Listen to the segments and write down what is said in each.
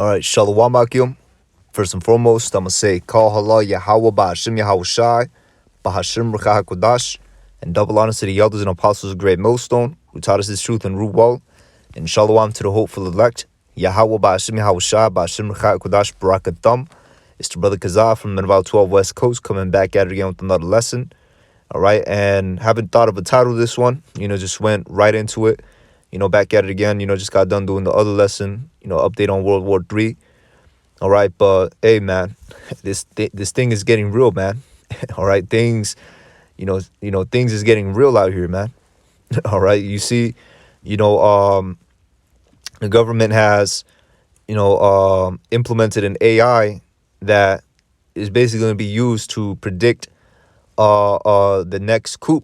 All right, Shalom Akim. First and foremost, I'm going to say, Call Halal Yahweh Ba'ashim Yahweh Shai, Ba'ashim Rechah HaKodash, and double honor to the elders and apostles of Great Millstone, who taught us this truth and root well, and Shalom to the hopeful elect, Yahweh Ba'ashim Yahweh Shai, Ba'ashim Rechah HaKodash, Barakatham. It's the brother Kazah from Menval 12 West Coast, coming back at it again with another lesson. All right, and haven't thought of a title this one, just went right into it. Back at it again, just got done doing the other lesson, update on World War III. All right, but hey, man, this thing is getting real, man. All right, things is getting real out here, man. All right, you see, the government has, implemented an AI that is basically going to be used to predict the next coup.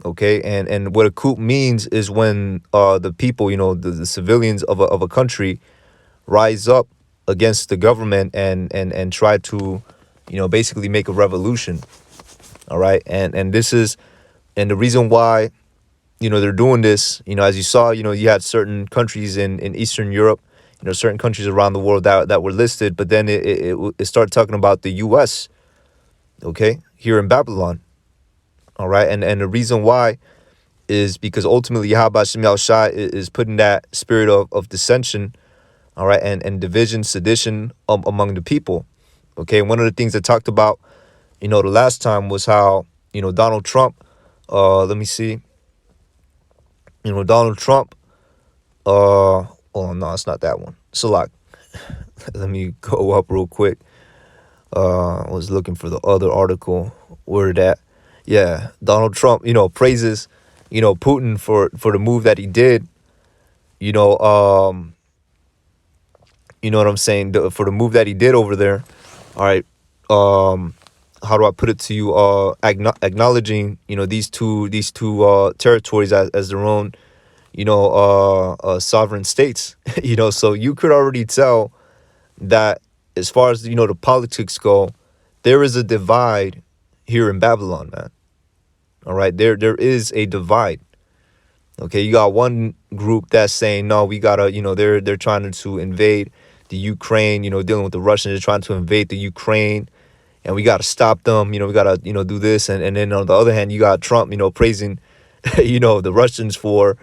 Okay, and what a coup means is when the people, the civilians of a country rise up against the government and try to, basically make a revolution. All right, and this is, and the reason why, they're doing this, as you saw, you had certain countries in Eastern Europe, certain countries around the world that were listed, but then it started talking about the U.S. Okay, here in Babylon. All right, and the reason why is because ultimately Yahweh Shem Yahweh Shai is putting that spirit of dissension, all right, and division, sedition among the people. Okay, and one of the things I talked about, the last time was how, Donald Trump, let me see, Donald Trump, oh no, it's not that one. Salak. Let me go up real quick. I was looking for the other article. Where that? Yeah, Donald Trump, praises, Putin for the move that he did. You know what I'm saying? For the move that he did over there. All right. How do I put it to you? Acknowledging, these two territories as their own, sovereign states. So you could already tell that as far as, the politics go, there is a divide here in Babylon, man. All right, there is a divide. Okay, you got one group that's saying, no, we gotta, they're trying to invade the Ukraine, dealing with the Russians, they're trying to invade the Ukraine, and we gotta stop them, we gotta, do this. And then on the other hand, you got Trump, praising, the Russians for,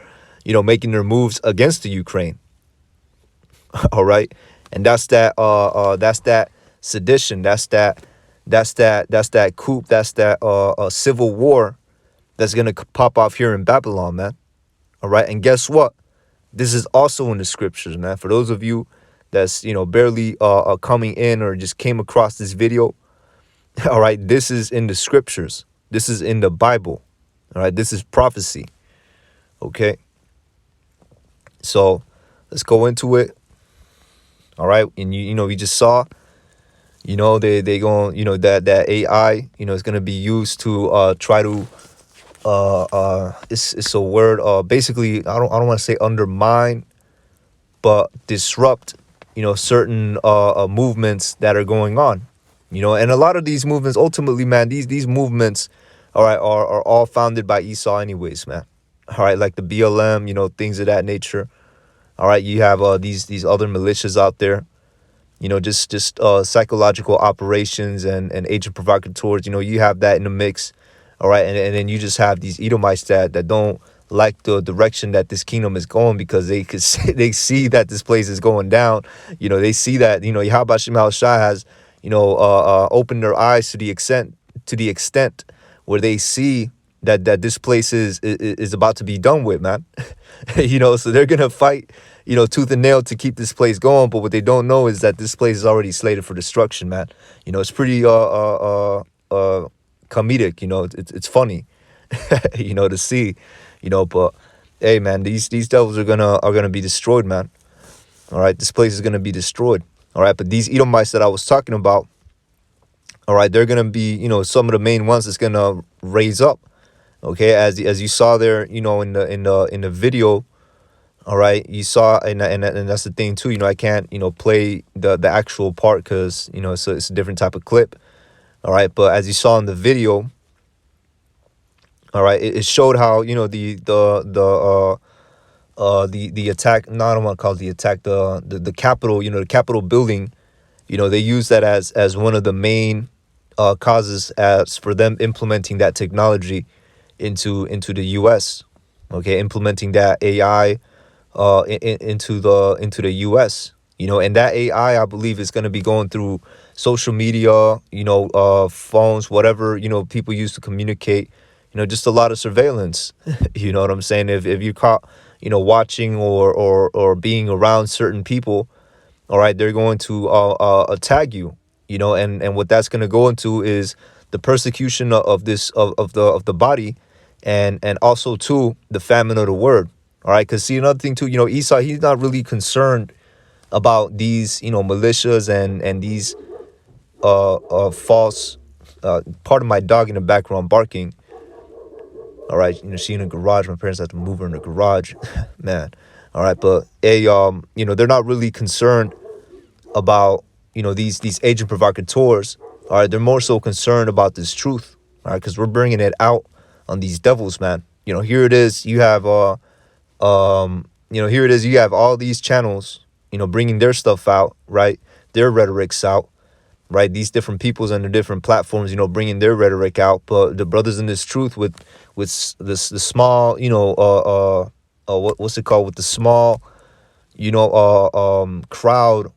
making their moves against the Ukraine. All right. And that's that sedition, that's that coup, that's that civil war that's gonna pop off here in Babylon, man. All right, and guess what? This is also in the scriptures, man. For those of you that's barely coming in or just came across this video, all right, this is in the scriptures. This is in the Bible. All right, this is prophecy. Okay, so let's go into it. All right, and you just saw, they going, that AI, is gonna be used to try to it's a word, basically I don't want to say undermine, but disrupt, certain movements that are going on, and a lot of these movements ultimately, man, these movements, all right, are all founded by Esau anyways, man. All right, like the BLM, things of that nature. All right, you have these other militias out there, just psychological operations and agent provocateurs. You have that in the mix. All right, and then you just have these Edomites that don't like the direction that this kingdom is going, because they see that this place is going down. They see that Yahweh Shem Yahweh Shai has opened their eyes to the extent where they see that this place is about to be done with, man. So they're gonna fight, tooth and nail to keep this place going. But what they don't know is that this place is already slated for destruction, man. It's pretty comedic, it's funny, to see, but hey, man, these devils are gonna be destroyed, man. All right, this place is gonna be destroyed. All right, but these Edomites that I was talking about, all right, they're gonna be, some of the main ones that's gonna raise up. Okay, as you saw there, in the video. All right, you saw, and that's the thing too. I can't play the actual part because it's a different type of clip. All right, but as you saw in the video, all right, it showed how the the attack. No, I don't want to call it the attack. The Capitol, the Capitol building. They use that as one of the main causes as for them implementing that technology into the U.S. Okay, implementing that AI into the U.S. And that AI, I believe, is going to be going through social media, phones, whatever people use to communicate. Just a lot of surveillance. You know what I'm saying? If you caught watching or being around certain people, all right, they're going to tag you. And what that's going to go into is the persecution of this of the body, and also too the famine of the word. All right, because see, another thing too, Esau, he's not really concerned about these militias and these false. Part of my dog in the background barking. All right, she in the garage. My parents have to move her in the garage, man. All right, but they're not really concerned about these agent provocateurs. All right, they're more so concerned about this truth. All right, because we're bringing it out on these devils, man. Here it is. You have here it is. You have all these channels, bringing their stuff out, right? Their rhetorics out, right? These different peoples and the different platforms, bringing their rhetoric out. But the brothers in this truth with the small, what's it called? With the small, crowd.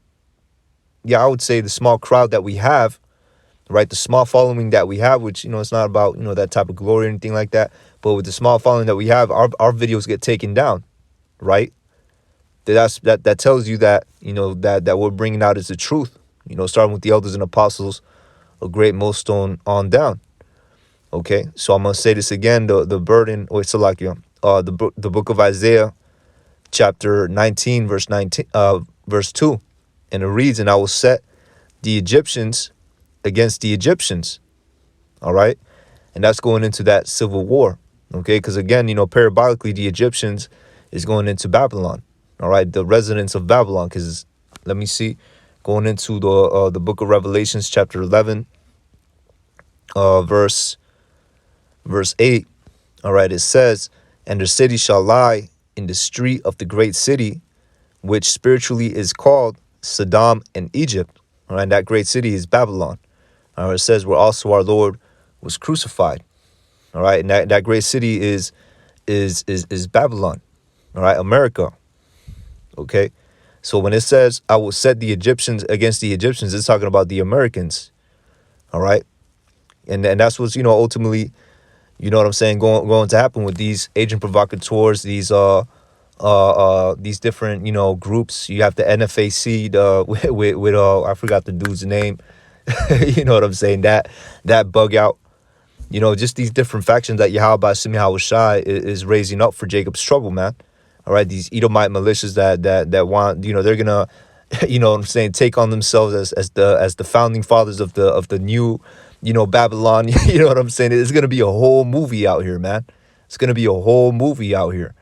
Yeah, I would say the small crowd that we have, right? The small following that we have, which, it's not about, that type of glory or anything like that. But with the small following that we have, our videos get taken down, right? That tells you that, that we're bringing out is the truth, starting with the elders and apostles, a great millstone on down. Okay, so I'm going to say this again, the burden, or Salakia, the book of Isaiah, chapter 19, verse 2. And it reads, and I will set the Egyptians against the Egyptians. All right. And that's going into that civil war. Okay. Because again, parabolically, the Egyptians is going into Babylon. All right. The residents of Babylon. Because let me see. Going into the book of Revelations, chapter 11, verse 8. All right. It says, and the city shall lie in the street of the great city, which spiritually is called Sodom and Egypt. All right. That great city is Babylon. It says where also our Lord was crucified. All right. And that great city is Babylon. All right. America. Okay. So when it says I will set the Egyptians against the Egyptians, it's talking about the Americans. All right. And that's what's, ultimately, what I'm saying, going to happen with these agent provocateurs, these different, groups. You have the NFAC, with I forgot the dude's name. You know what I'm saying? That bug out. Just these different factions that Yahweh Shimi Hawashai is raising up for Jacob's trouble, man. All right, these Edomite militias that want, they're gonna, what I'm saying, take on themselves as the founding fathers of the new, Babylon. You know what I'm saying? It's gonna be a whole movie out here, man. It's gonna be a whole movie out here.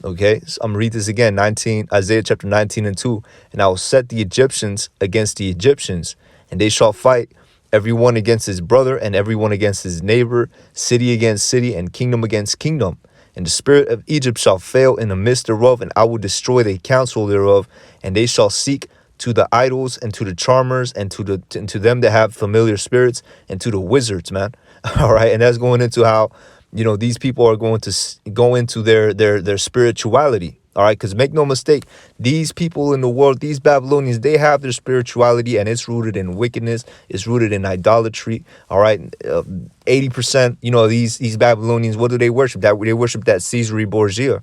Okay, so I'm gonna read this again, Isaiah chapter 19 and 2. And I will set the Egyptians against the Egyptians, and they shall fight, everyone against his brother, and everyone against his neighbor, city against city, and kingdom against kingdom. And the spirit of Egypt shall fail in the midst thereof, and I will destroy the counsel thereof, and they shall seek to the idols and to the charmers and to them that have familiar spirits and to the wizards, man. All right, and that's going into how these people are going to go into their spirituality. All right, because make no mistake, these people in the world, these Babylonians, they have their spirituality, and it's rooted in wickedness. It's rooted in idolatry. All right, 80%, these Babylonians, what do they worship? They worship that Caesarea Borgia.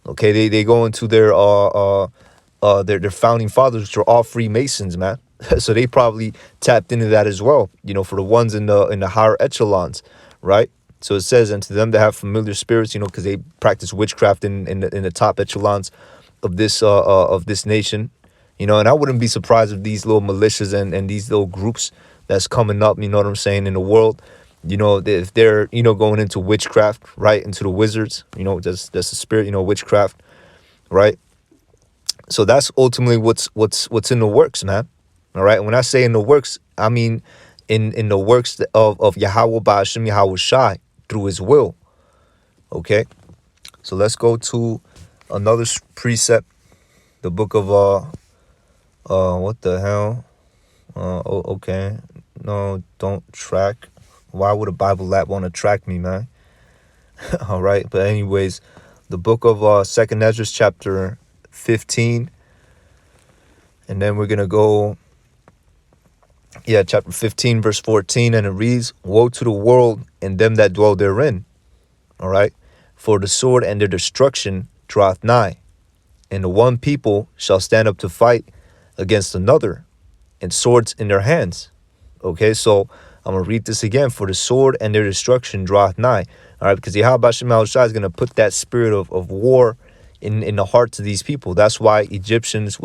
Okay, they go into their founding fathers, which are all Freemasons, man. So they probably tapped into that as well. For the ones in the higher echelons, right? So it says, and to them that have familiar spirits, because they practice witchcraft in the top echelons of this nation, and I wouldn't be surprised if these little militias and these little groups that's coming up, you know what I'm saying, in the world, if they're going into witchcraft, right, into the wizards, that's the spirit, witchcraft, right. So that's ultimately what's in the works, man. All right. And when I say in the works, I mean in the works of Yahweh Ba'ashim Yahweh Shai through his will. Okay. So let's go to another precept, the book of what the hell? Okay. No, don't track. Why would a Bible app want to track me, man? All right. But anyways, the book of Second Ezra chapter 15. And then we're going to go, chapter 15, verse 14. And it reads, woe to the world and them that dwell therein. All right. For the sword and their destruction draweth nigh. And the one people shall stand up to fight against another, and swords in their hands. Okay, so I'm going to read this again. For the sword and their destruction draweth nigh. All right, because Yahweh Shem Shai is going to put that spirit of war in the hearts of these people. That's why Egyptians,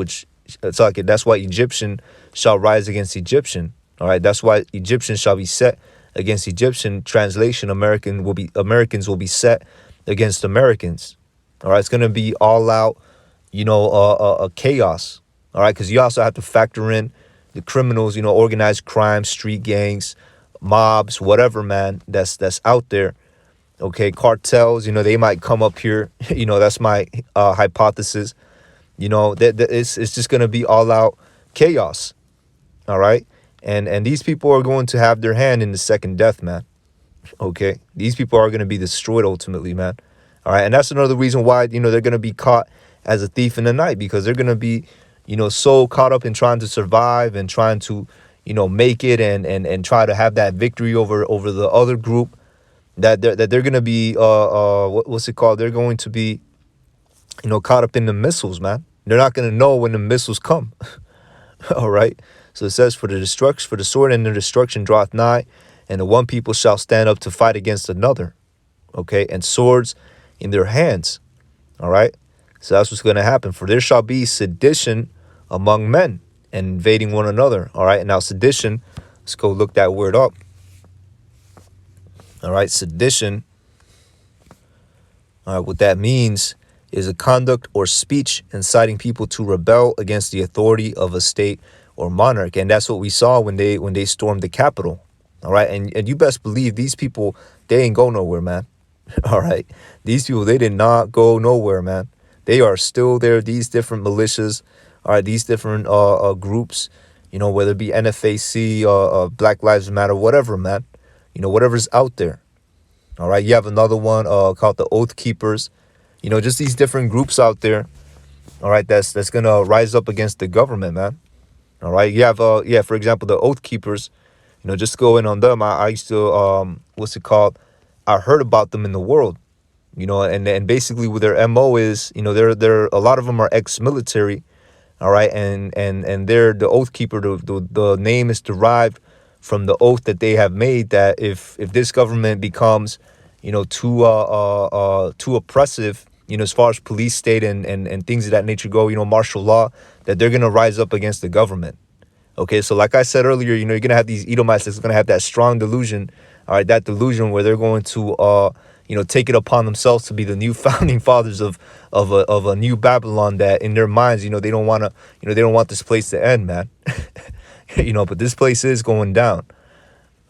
that's why Egyptian shall rise against Egyptian. All right, that's why Egyptian shall be set against Egyptian. Translation, Americans will be set against Americans. All right, it's going to be all out, a chaos. All right, because you also have to factor in the criminals, organized crime, street gangs, mobs, whatever, man, that's out there. Okay, cartels, they might come up here. That's my hypothesis. It's just going to be all out chaos. All right. And these people are going to have their hand in the second death, man. Okay. These people are going to be destroyed ultimately, man. All right. And that's another reason why, they're going to be caught as a thief in the night, because they're going to be, so caught up in trying to survive and trying to, make it and try to have that victory over the other group, that they're going to be, what's it called? They're going to be, caught up in the missiles, man. They're not going to know when the missiles come. All right. So it says, for the sword and the destruction draweth nigh, and the one people shall stand up to fight against another. Okay. And swords in their hands. All right. So that's what's going to happen. For there shall be sedition among men, and invading one another. All right. And now sedition, let's go look that word up. All right. Sedition. All right. What that means is a conduct or speech inciting people to rebel against the authority of a state or monarch. And that's what we saw when they stormed the Capitol. All right. And you best believe these people, they ain't go nowhere, man. All right. These people, they did not go nowhere, man. They are still there. These different militias, all right, these different groups, whether it be NFAC, Black Lives Matter, whatever, man, whatever's out there. All right. You have another one called the Oath Keepers, just these different groups out there. All right. That's going to rise up against the government, man. All right. You have, for example, the Oath Keepers, just go in on them. I used to, what's it called? I heard about them in the world, and basically what their MO is, they're a lot of them are ex-military. All right. And they're the Oath Keeper. The name is derived from the oath that they have made, that if this government becomes, too oppressive, as far as police state and things of that nature go, martial law, that they're going to rise up against the government. Okay, so like I said earlier, you're going to have these Edomites that's going to have that strong delusion, all right, that delusion where they're going to, take it upon themselves to be the new founding fathers of a new Babylon, that in their minds, they don't want to, they don't want this place to end, man. But this place is going down.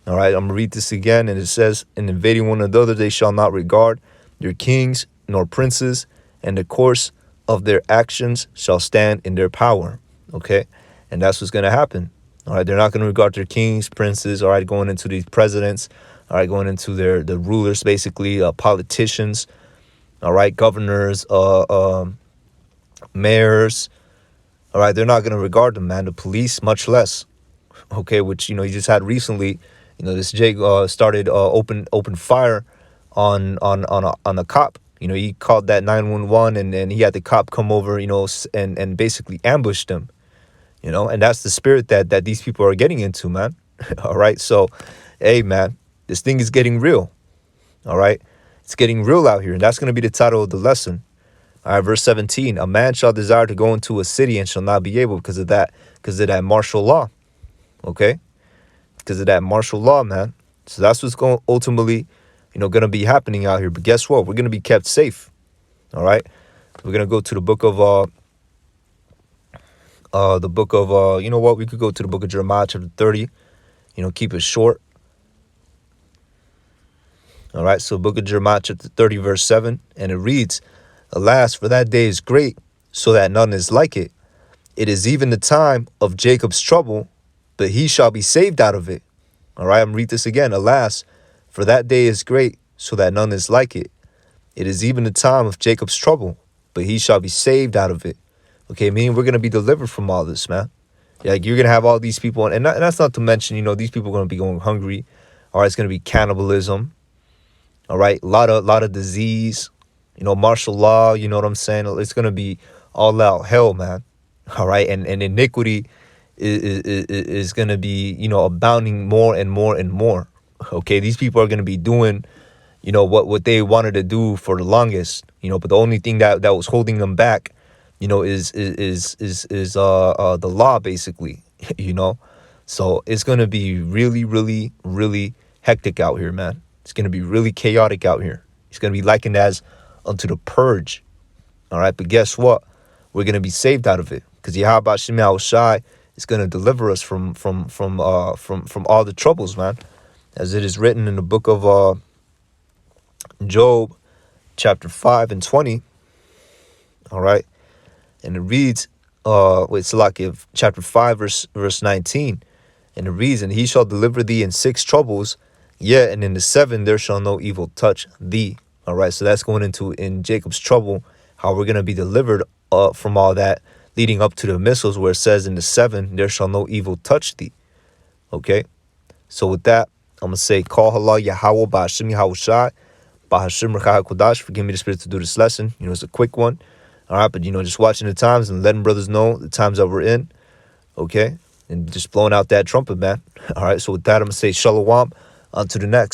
All right, I'm going to read this again, and it says, in invading one another, they shall not regard their kings nor princes, and the course of their actions shall stand in their power. Okay, and that's what's going to happen. All right, they're not going to regard their kings, princes, all right, going into these presidents, all right, going into the rulers, basically, politicians, all right, governors, mayors, all right, they're not going to regard them, man. The police, much less. Okay, which, you just had recently, this Jake started open fire on a cop. He called that 911, and he had the cop come over, and basically ambushed him. And that's the spirit that these people are getting into, man. All right. So, hey, man, this thing is getting real. All right. It's getting real out here. And that's going to be the title of the lesson. All right. Verse 17, a man shall desire to go into a city and shall not be able because of that martial law. Okay. Because of that martial law, man. So that's what's going ultimately, going to be happening out here. But guess what? We're going to be kept safe. All right. We're going to go to the book of, you know what? We could go to the book of Jeremiah chapter 30, keep it short. All right. So book of Jeremiah chapter 30, verse 7. And it reads, Alas, for that day is great, so that none is like it. It is even the time of Jacob's trouble, but he shall be saved out of it. All right, I'm gonna read this again. Alas, for that day is great, so that none is like it. It is even the time of Jacob's trouble, but he shall be saved out of it. Okay, meaning we're gonna be delivered from all this, man. Like you're gonna have all these people, and that's not to mention, these people are gonna be going hungry. All right, it's gonna be cannibalism. All right, lot of disease. Martial law. You know what I'm saying? It's gonna be all out hell, man. All right, and iniquity is gonna be abounding more and more and more. Okay, these people are gonna be doing what they wanted to do for the longest. But the only thing that was holding them back, is the law basically. So it's gonna be really, really, really hectic out here, man. It's gonna be really chaotic out here. It's gonna be likened as unto the purge. All right, but guess what? We're gonna be saved out of it because Yahweh Shemi Shai is gonna deliver us from all the troubles, man, as it is written in the book of Job, chapter 5 and 20. All right, and it reads, Salakiv, chapter 5, verse 19, and it reads, and he shall deliver thee in 6 troubles, yet and in the 7 there shall no evil touch thee. All right, so that's going into in Jacob's trouble, how we're gonna be delivered from all that, leading up to the missiles, where it says in the 7 there shall no evil touch thee. Okay, so with that, I'm gonna say, call halal Yahweh ba'ashim Yahushai ba'ashim Rechah Kodash. Forgive me the spirit to do this lesson. It's a quick one. All right, but just watching the times and letting brothers know the times that we're in. Okay, and just blowing out that trumpet, man. All right, so with that, I'm gonna say shalom. On to the next.